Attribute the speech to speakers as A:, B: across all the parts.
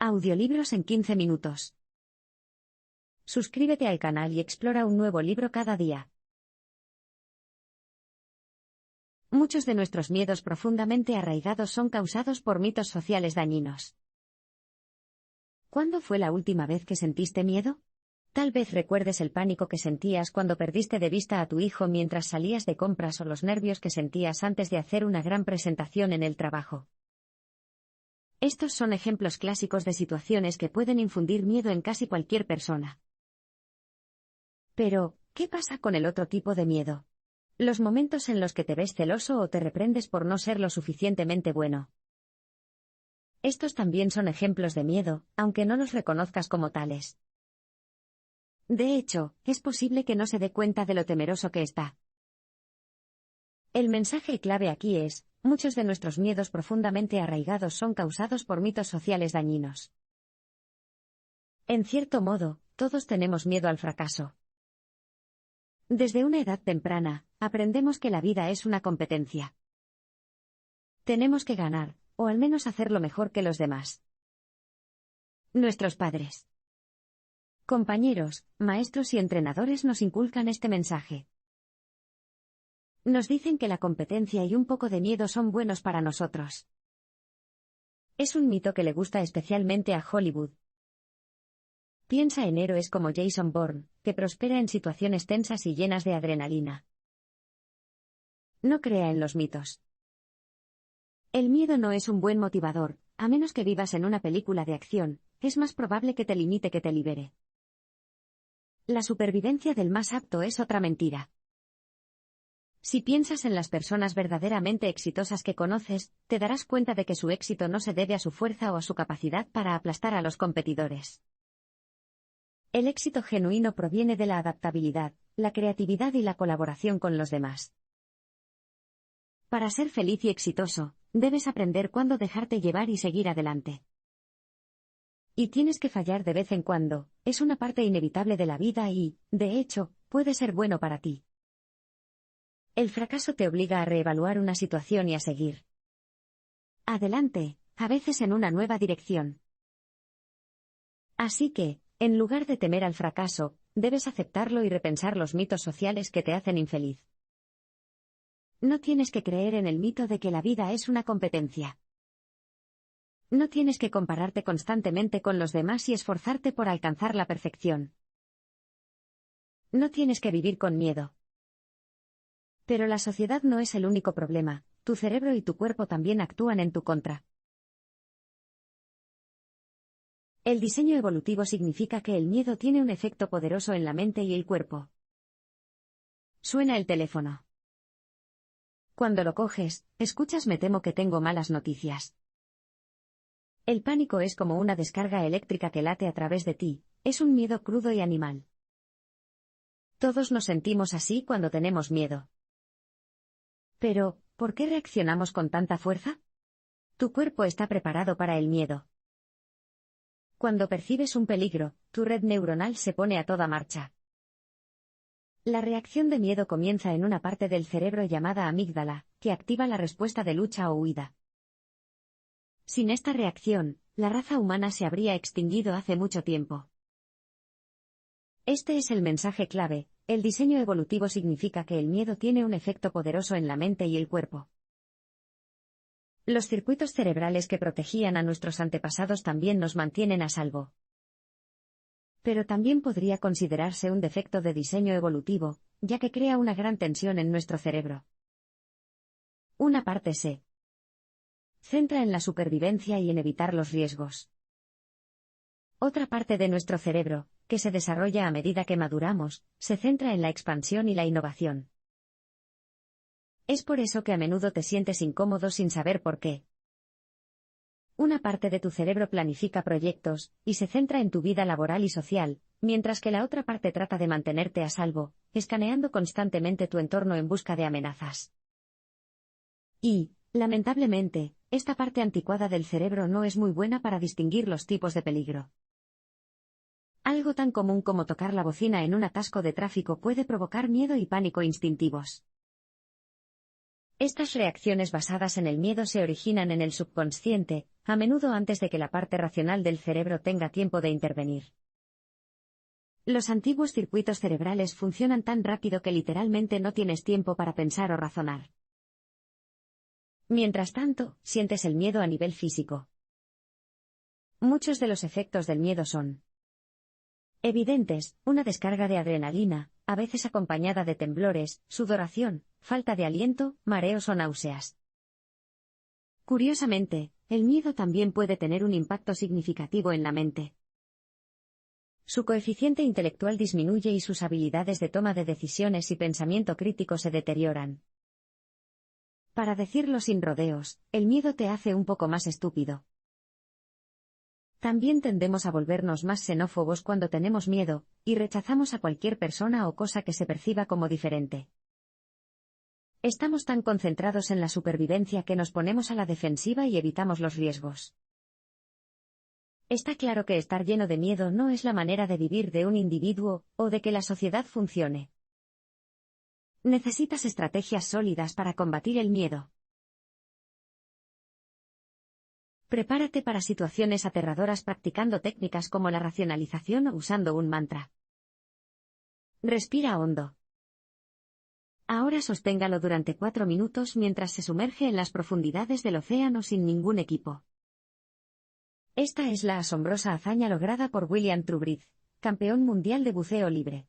A: Audiolibros en 15 minutos. Suscríbete al canal y explora un nuevo libro cada día. Muchos de nuestros miedos profundamente arraigados son causados por mitos sociales dañinos. ¿Cuándo fue la última vez que sentiste miedo? Tal vez recuerdes el pánico que sentías cuando perdiste de vista a tu hijo mientras salías de compras o los nervios que sentías antes de hacer una gran presentación en el trabajo. Estos son ejemplos clásicos de situaciones que pueden infundir miedo en casi cualquier persona. Pero, ¿qué pasa con el otro tipo de miedo? Los momentos en los que te ves celoso o te reprendes por no ser lo suficientemente bueno. Estos también son ejemplos de miedo, aunque no los reconozcas como tales. De hecho, es posible que no se dé cuenta de lo temeroso que está. El mensaje clave aquí es: muchos de nuestros miedos profundamente arraigados son causados por mitos sociales dañinos. En cierto modo, todos tenemos miedo al fracaso. Desde una edad temprana, aprendemos que la vida es una competencia. Tenemos que ganar, o al menos hacerlo mejor que los demás. Nuestros padres, compañeros, maestros y entrenadores nos inculcan este mensaje. Nos dicen que la competencia y un poco de miedo son buenos para nosotros. Es un mito que le gusta especialmente a Hollywood. Piensa en héroes como Jason Bourne, que prospera en situaciones tensas y llenas de adrenalina. No crea en los mitos. El miedo no es un buen motivador, a menos que vivas en una película de acción, es más probable que te limite que te libere. La supervivencia del más apto es otra mentira. Si piensas en las personas verdaderamente exitosas que conoces, te darás cuenta de que su éxito no se debe a su fuerza o a su capacidad para aplastar a los competidores. El éxito genuino proviene de la adaptabilidad, la creatividad y la colaboración con los demás. Para ser feliz y exitoso, debes aprender cuándo dejarte llevar y seguir adelante. Y tienes que fallar de vez en cuando, es una parte inevitable de la vida y, de hecho, puede ser bueno para ti. El fracaso te obliga a reevaluar una situación y a seguir adelante, a veces en una nueva dirección. Así que, en lugar de temer al fracaso, debes aceptarlo y repensar los mitos sociales que te hacen infeliz. No tienes que creer en el mito de que la vida es una competencia. No tienes que compararte constantemente con los demás y esforzarte por alcanzar la perfección. No tienes que vivir con miedo. Pero la sociedad no es el único problema, tu cerebro y tu cuerpo también actúan en tu contra. El diseño evolutivo significa que el miedo tiene un efecto poderoso en la mente y el cuerpo. Suena el teléfono. Cuando lo coges, escuchas: me temo que tengo malas noticias. El pánico es como una descarga eléctrica que late a través de ti, es un miedo crudo y animal. Todos nos sentimos así cuando tenemos miedo. Pero, ¿por qué reaccionamos con tanta fuerza? Tu cuerpo está preparado para el miedo. Cuando percibes un peligro, tu red neuronal se pone a toda marcha. La reacción de miedo comienza en una parte del cerebro llamada amígdala, que activa la respuesta de lucha o huida. Sin esta reacción, la raza humana se habría extinguido hace mucho tiempo. Este es el mensaje clave: el diseño evolutivo significa que el miedo tiene un efecto poderoso en la mente y el cuerpo. Los circuitos cerebrales que protegían a nuestros antepasados también nos mantienen a salvo. Pero también podría considerarse un defecto de diseño evolutivo, ya que crea una gran tensión en nuestro cerebro. Una parte se centra en la supervivencia y en evitar los riesgos. Otra parte de nuestro cerebro, que se desarrolla a medida que maduramos, se centra en la expansión y la innovación. Es por eso que a menudo te sientes incómodo sin saber por qué. Una parte de tu cerebro planifica proyectos, y se centra en tu vida laboral y social, mientras que la otra parte trata de mantenerte a salvo, escaneando constantemente tu entorno en busca de amenazas. Y, lamentablemente, esta parte anticuada del cerebro no es muy buena para distinguir los tipos de peligro. Algo tan común como tocar la bocina en un atasco de tráfico puede provocar miedo y pánico instintivos. Estas reacciones basadas en el miedo se originan en el subconsciente, a menudo antes de que la parte racional del cerebro tenga tiempo de intervenir. Los antiguos circuitos cerebrales funcionan tan rápido que literalmente no tienes tiempo para pensar o razonar. Mientras tanto, sientes el miedo a nivel físico. Muchos de los efectos del miedo son evidentes: una descarga de adrenalina, a veces acompañada de temblores, sudoración, falta de aliento, mareos o náuseas. Curiosamente, el miedo también puede tener un impacto significativo en la mente. Su coeficiente intelectual disminuye y sus habilidades de toma de decisiones y pensamiento crítico se deterioran. Para decirlo sin rodeos, el miedo te hace un poco más estúpido. También tendemos a volvernos más xenófobos cuando tenemos miedo, y rechazamos a cualquier persona o cosa que se perciba como diferente. Estamos tan concentrados en la supervivencia que nos ponemos a la defensiva y evitamos los riesgos. Está claro que estar lleno de miedo no es la manera de vivir de un individuo, o de que la sociedad funcione. Necesitas estrategias sólidas para combatir el miedo. Prepárate para situaciones aterradoras practicando técnicas como la racionalización o usando un mantra. Respira hondo. Ahora sosténgalo durante 4 minutos mientras se sumerge en las profundidades del océano sin ningún equipo. Esta es la asombrosa hazaña lograda por William Truebridge, campeón mundial de buceo libre.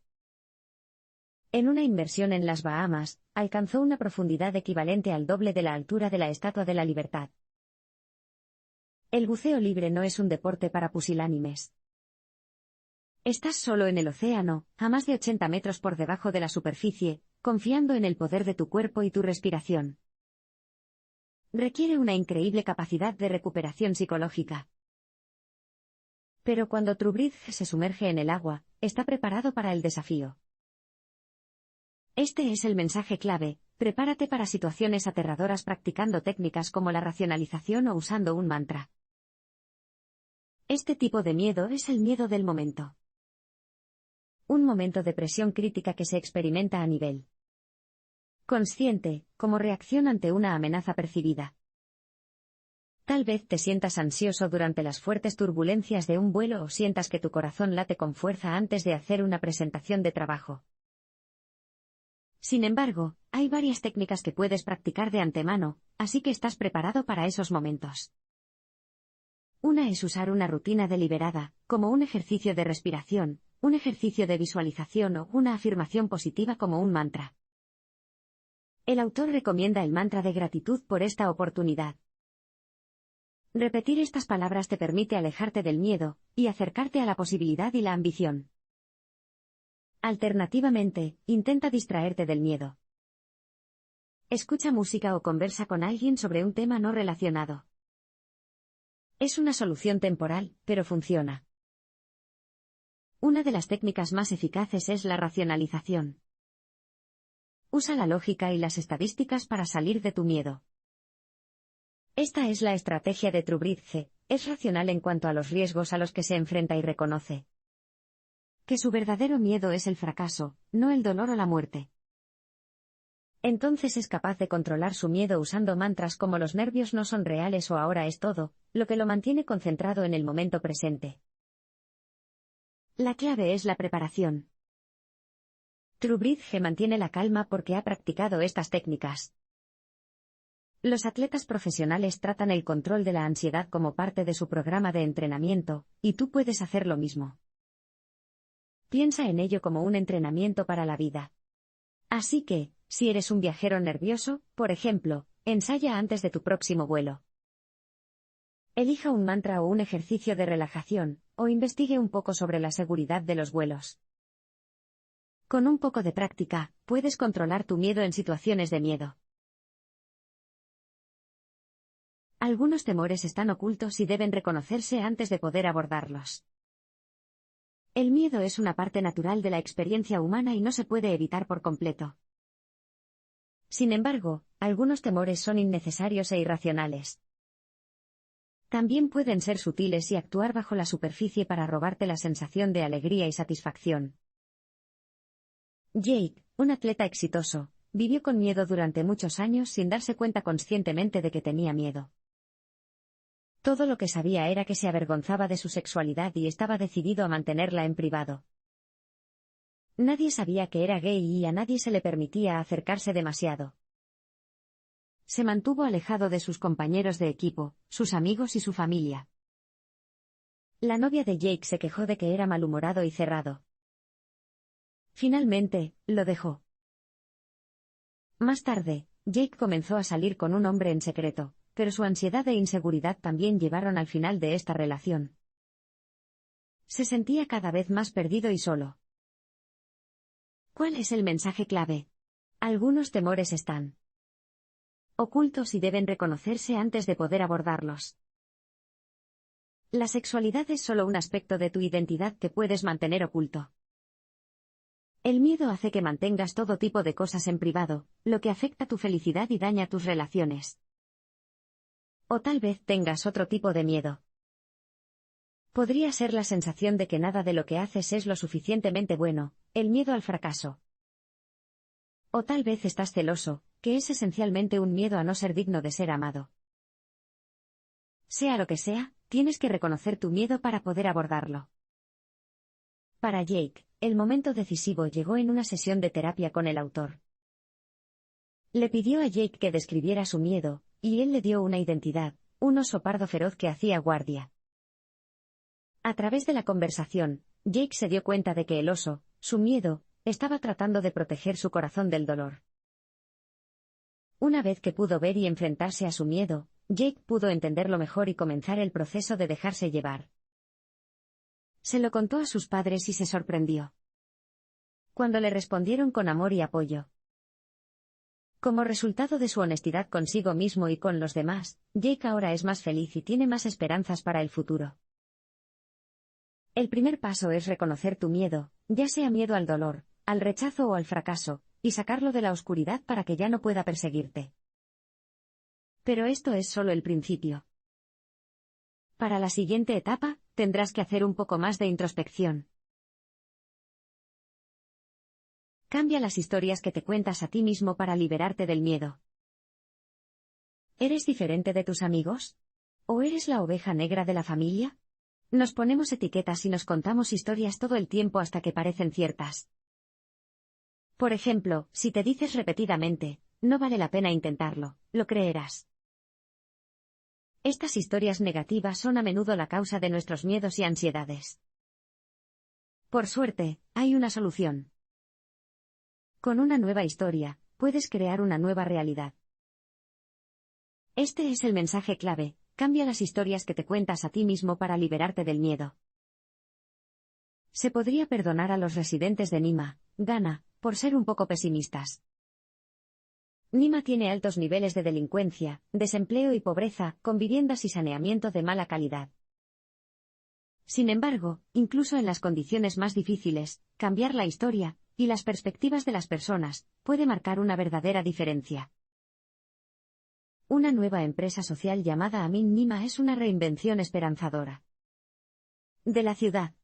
A: En una inmersión en las Bahamas, alcanzó una profundidad equivalente al doble de la altura de la Estatua de la Libertad. El buceo libre no es un deporte para pusilánimes. Estás solo en el océano, a más de 80 metros por debajo de la superficie, confiando en el poder de tu cuerpo y tu respiración. Requiere una increíble capacidad de recuperación psicológica. Pero cuando Truebridge se sumerge en el agua, está preparado para el desafío. Este es el mensaje clave: prepárate para situaciones aterradoras practicando técnicas como la racionalización o usando un mantra. Este tipo de miedo es el miedo del momento. Un momento de presión crítica que se experimenta a nivel consciente, como reacción ante una amenaza percibida. Tal vez te sientas ansioso durante las fuertes turbulencias de un vuelo o sientas que tu corazón late con fuerza antes de hacer una presentación de trabajo. Sin embargo, hay varias técnicas que puedes practicar de antemano, así que estás preparado para esos momentos. Una es usar una rutina deliberada, como un ejercicio de respiración, un ejercicio de visualización o una afirmación positiva como un mantra. El autor recomienda el mantra de gratitud por esta oportunidad. Repetir estas palabras te permite alejarte del miedo y acercarte a la posibilidad y la ambición. Alternativamente, intenta distraerte del miedo. Escucha música o conversa con alguien sobre un tema no relacionado. Es una solución temporal, pero funciona. Una de las técnicas más eficaces es la racionalización. Usa la lógica y las estadísticas para salir de tu miedo. Esta es la estrategia de Truebridge: es racional en cuanto a los riesgos a los que se enfrenta y reconoce que su verdadero miedo es el fracaso, no el dolor o la muerte. Entonces es capaz de controlar su miedo usando mantras como los nervios no son reales o ahora es todo, lo que lo mantiene concentrado en el momento presente. La clave es la preparación. Truebridge mantiene la calma porque ha practicado estas técnicas. Los atletas profesionales tratan el control de la ansiedad como parte de su programa de entrenamiento, y tú puedes hacer lo mismo. Piensa en ello como un entrenamiento para la vida. Así que, si eres un viajero nervioso, por ejemplo, ensaya antes de tu próximo vuelo. Elija un mantra o un ejercicio de relajación, o investigue un poco sobre la seguridad de los vuelos. Con un poco de práctica, puedes controlar tu miedo en situaciones de miedo. Algunos temores están ocultos y deben reconocerse antes de poder abordarlos. El miedo es una parte natural de la experiencia humana y no se puede evitar por completo. Sin embargo, algunos temores son innecesarios e irracionales. También pueden ser sutiles y actuar bajo la superficie para robarte la sensación de alegría y satisfacción. Jake, un atleta exitoso, vivió con miedo durante muchos años sin darse cuenta conscientemente de que tenía miedo. Todo lo que sabía era que se avergonzaba de su sexualidad y estaba decidido a mantenerla en privado. Nadie sabía que era gay y a nadie se le permitía acercarse demasiado. Se mantuvo alejado de sus compañeros de equipo, sus amigos y su familia. La novia de Jake se quejó de que era malhumorado y cerrado. Finalmente, lo dejó. Más tarde, Jake comenzó a salir con un hombre en secreto, pero su ansiedad e inseguridad también llevaron al final de esta relación. Se sentía cada vez más perdido y solo. ¿Cuál es el mensaje clave? Algunos temores están ocultos y deben reconocerse antes de poder abordarlos. La sexualidad es solo un aspecto de tu identidad que puedes mantener oculto. El miedo hace que mantengas todo tipo de cosas en privado, lo que afecta tu felicidad y daña tus relaciones. O tal vez tengas otro tipo de miedo. Podría ser la sensación de que nada de lo que haces es lo suficientemente bueno, el miedo al fracaso. O tal vez estás celoso, que es esencialmente un miedo a no ser digno de ser amado. Sea lo que sea, tienes que reconocer tu miedo para poder abordarlo. Para Jake, el momento decisivo llegó en una sesión de terapia con el autor. Le pidió a Jake que describiera su miedo, y él le dio una identidad, un oso pardo feroz que hacía guardia. A través de la conversación, Jake se dio cuenta de que el oso, su miedo, estaba tratando de proteger su corazón del dolor. Una vez que pudo ver y enfrentarse a su miedo, Jake pudo entenderlo mejor y comenzar el proceso de dejarse llevar. Se lo contó a sus padres y se sorprendió cuando le respondieron con amor y apoyo. Como resultado de su honestidad consigo mismo y con los demás, Jake ahora es más feliz y tiene más esperanzas para el futuro. El primer paso es reconocer tu miedo, ya sea miedo al dolor, al rechazo o al fracaso, y sacarlo de la oscuridad para que ya no pueda perseguirte. Pero esto es solo el principio. Para la siguiente etapa, tendrás que hacer un poco más de introspección. Cambia las historias que te cuentas a ti mismo para liberarte del miedo. ¿Eres diferente de tus amigos? ¿O eres la oveja negra de la familia? Nos ponemos etiquetas y nos contamos historias todo el tiempo hasta que parecen ciertas. Por ejemplo, si te dices repetidamente, no vale la pena intentarlo, lo creerás. Estas historias negativas son a menudo la causa de nuestros miedos y ansiedades. Por suerte, hay una solución. Con una nueva historia, puedes crear una nueva realidad. Este es el mensaje clave: cambia las historias que te cuentas a ti mismo para liberarte del miedo. Se podría perdonar a los residentes de Nima, Ghana, por ser un poco pesimistas. Nima tiene altos niveles de delincuencia, desempleo y pobreza, con viviendas y saneamiento de mala calidad. Sin embargo, incluso en las condiciones más difíciles, cambiar la historia y las perspectivas de las personas puede marcar una verdadera diferencia. Una nueva empresa social llamada Amin Nima es una reinvención esperanzadora de la ciudad.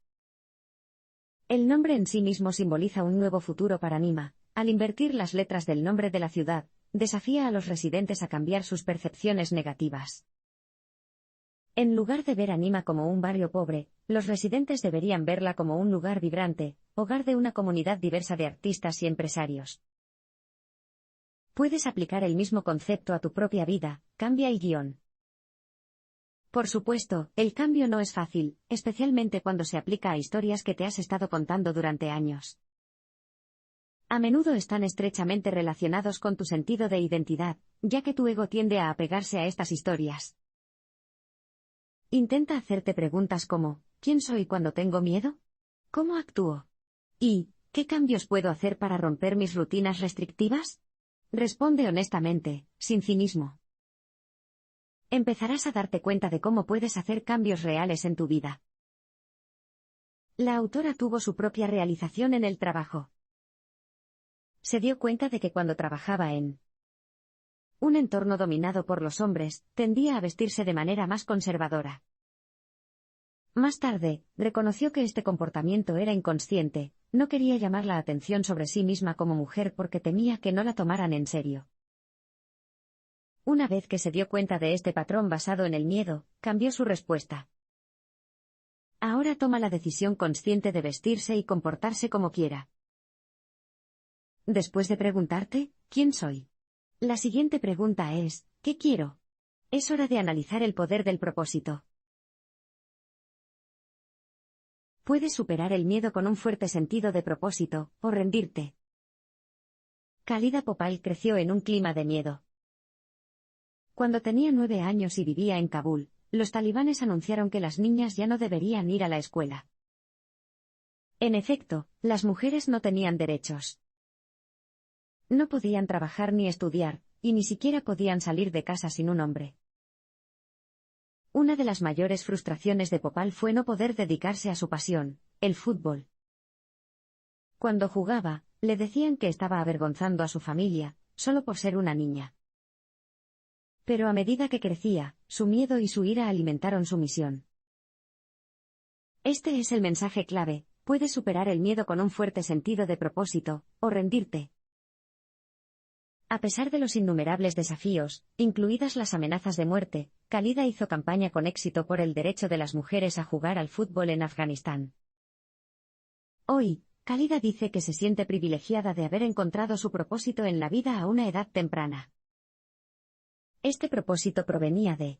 A: El nombre en sí mismo simboliza un nuevo futuro para Nima. Al invertir las letras del nombre de la ciudad, desafía a los residentes a cambiar sus percepciones negativas. En lugar de ver a Nima como un barrio pobre, los residentes deberían verla como un lugar vibrante, hogar de una comunidad diversa de artistas y empresarios. Puedes aplicar el mismo concepto a tu propia vida, cambia el guión. Por supuesto, el cambio no es fácil, especialmente cuando se aplica a historias que te has estado contando durante años. A menudo están estrechamente relacionados con tu sentido de identidad, ya que tu ego tiende a apegarse a estas historias. Intenta hacerte preguntas como: ¿quién soy cuando tengo miedo? ¿Cómo actúo? ¿Y qué cambios puedo hacer para romper mis rutinas restrictivas? Responde honestamente, sin cinismo. Empezarás a darte cuenta de cómo puedes hacer cambios reales en tu vida. La autora tuvo su propia realización en el trabajo. Se dio cuenta de que cuando trabajaba en un entorno dominado por los hombres, tendía a vestirse de manera más conservadora. Más tarde, reconoció que este comportamiento era inconsciente, no quería llamar la atención sobre sí misma como mujer porque temía que no la tomaran en serio. Una vez que se dio cuenta de este patrón basado en el miedo, cambió su respuesta. Ahora toma la decisión consciente de vestirse y comportarse como quiera. Después de preguntarte, ¿quién soy? La siguiente pregunta es, ¿qué quiero? Es hora de analizar el poder del propósito. Puedes superar el miedo con un fuerte sentido de propósito, o rendirte. Khalida Popal creció en un clima de miedo. Cuando tenía 9 años y vivía en Kabul, los talibanes anunciaron que las niñas ya no deberían ir a la escuela. En efecto, las mujeres no tenían derechos. No podían trabajar ni estudiar, y ni siquiera podían salir de casa sin un hombre. Una de las mayores frustraciones de Popal fue no poder dedicarse a su pasión, el fútbol. Cuando jugaba, le decían que estaba avergonzando a su familia, solo por ser una niña. Pero a medida que crecía, su miedo y su ira alimentaron su misión. Este es el mensaje clave: puedes superar el miedo con un fuerte sentido de propósito, o rendirte. A pesar de los innumerables desafíos, incluidas las amenazas de muerte, Khalida hizo campaña con éxito por el derecho de las mujeres a jugar al fútbol en Afganistán. Hoy, Khalida dice que se siente privilegiada de haber encontrado su propósito en la vida a una edad temprana. Este propósito provenía de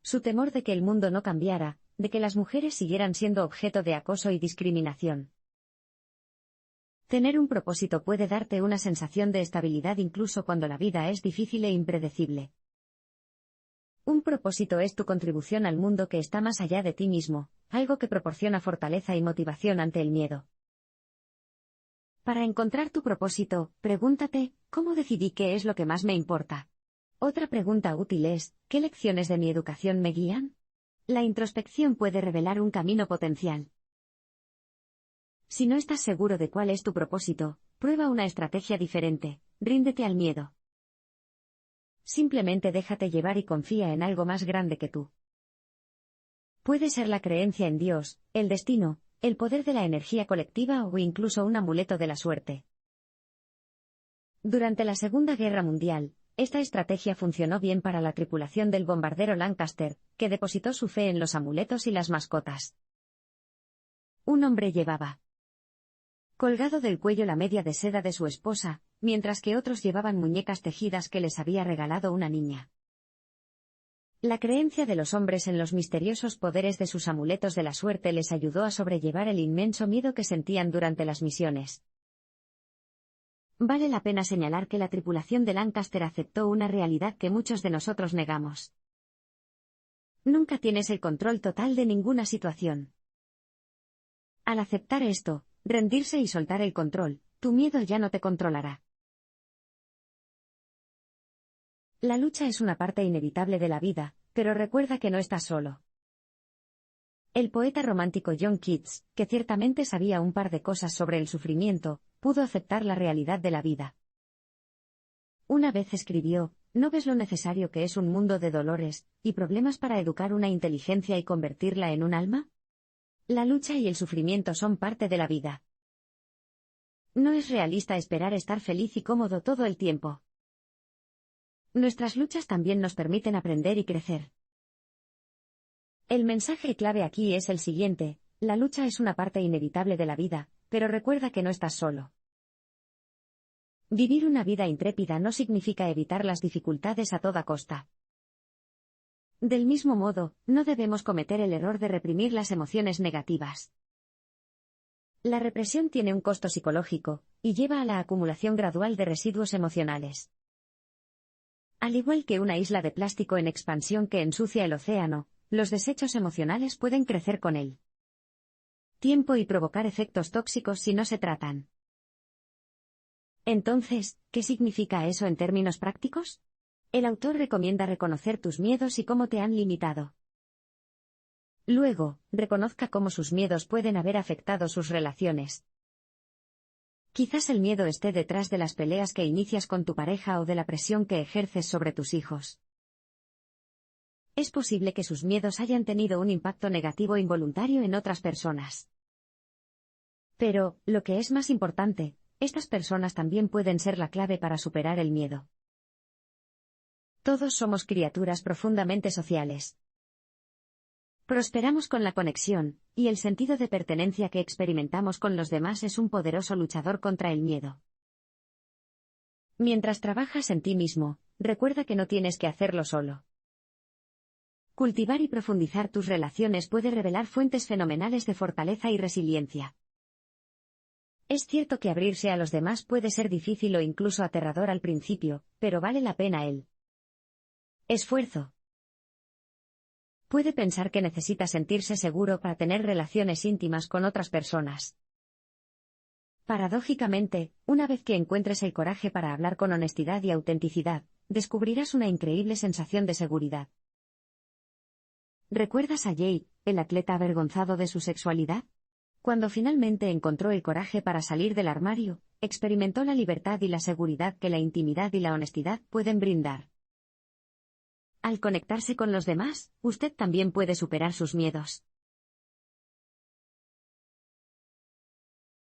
A: su temor de que el mundo no cambiara, de que las mujeres siguieran siendo objeto de acoso y discriminación. Tener un propósito puede darte una sensación de estabilidad incluso cuando la vida es difícil e impredecible. Un propósito es tu contribución al mundo que está más allá de ti mismo, algo que proporciona fortaleza y motivación ante el miedo. Para encontrar tu propósito, pregúntate, ¿cómo decidí qué es lo que más me importa? Otra pregunta útil es, ¿qué lecciones de mi educación me guían? La introspección puede revelar un camino potencial. Si no estás seguro de cuál es tu propósito, prueba una estrategia diferente: ríndete al miedo. Simplemente déjate llevar y confía en algo más grande que tú. Puede ser la creencia en Dios, el destino, el poder de la energía colectiva o incluso un amuleto de la suerte. Durante la Segunda Guerra Mundial, esta estrategia funcionó bien para la tripulación del bombardero Lancaster, que depositó su fe en los amuletos y las mascotas. Un hombre llevaba colgado del cuello la media de seda de su esposa, mientras que otros llevaban muñecas tejidas que les había regalado una niña. La creencia de los hombres en los misteriosos poderes de sus amuletos de la suerte les ayudó a sobrellevar el inmenso miedo que sentían durante las misiones. Vale la pena señalar que la tripulación de Lancaster aceptó una realidad que muchos de nosotros negamos. Nunca tienes el control total de ninguna situación. Al aceptar esto, rendirse y soltar el control, tu miedo ya no te controlará. La lucha es una parte inevitable de la vida, pero recuerda que no estás solo. El poeta romántico John Keats, que ciertamente sabía un par de cosas sobre el sufrimiento, pudo aceptar la realidad de la vida. Una vez escribió: ¿no ves lo necesario que es un mundo de dolores y problemas para educar una inteligencia y convertirla en un alma? La lucha y el sufrimiento son parte de la vida. No es realista esperar estar feliz y cómodo todo el tiempo. Nuestras luchas también nos permiten aprender y crecer. El mensaje clave aquí es el siguiente: la lucha es una parte inevitable de la vida, pero recuerda que no estás solo. Vivir una vida intrépida no significa evitar las dificultades a toda costa. Del mismo modo, no debemos cometer el error de reprimir las emociones negativas. La represión tiene un costo psicológico, y lleva a la acumulación gradual de residuos emocionales. Al igual que una isla de plástico en expansión que ensucia el océano, los desechos emocionales pueden crecer con el tiempo y provocar efectos tóxicos si no se tratan. Entonces, ¿qué significa eso en términos prácticos? El autor recomienda reconocer tus miedos y cómo te han limitado. Luego, reconozca cómo sus miedos pueden haber afectado sus relaciones. Quizás el miedo esté detrás de las peleas que inicias con tu pareja o de la presión que ejerces sobre tus hijos. Es posible que sus miedos hayan tenido un impacto negativo involuntario en otras personas. Pero, lo que es más importante, estas personas también pueden ser la clave para superar el miedo. Todos somos criaturas profundamente sociales. Prosperamos con la conexión, y el sentido de pertenencia que experimentamos con los demás es un poderoso luchador contra el miedo. Mientras trabajas en ti mismo, recuerda que no tienes que hacerlo solo. Cultivar y profundizar tus relaciones puede revelar fuentes fenomenales de fortaleza y resiliencia. Es cierto que abrirse a los demás puede ser difícil o incluso aterrador al principio, pero vale la pena el esfuerzo. Puede pensar que necesita sentirse seguro para tener relaciones íntimas con otras personas. Paradójicamente, una vez que encuentres el coraje para hablar con honestidad y autenticidad, descubrirás una increíble sensación de seguridad. ¿Recuerdas a Jade, el atleta avergonzado de su sexualidad? Cuando finalmente encontró el coraje para salir del armario, experimentó la libertad y la seguridad que la intimidad y la honestidad pueden brindar. Al conectarse con los demás, usted también puede superar sus miedos.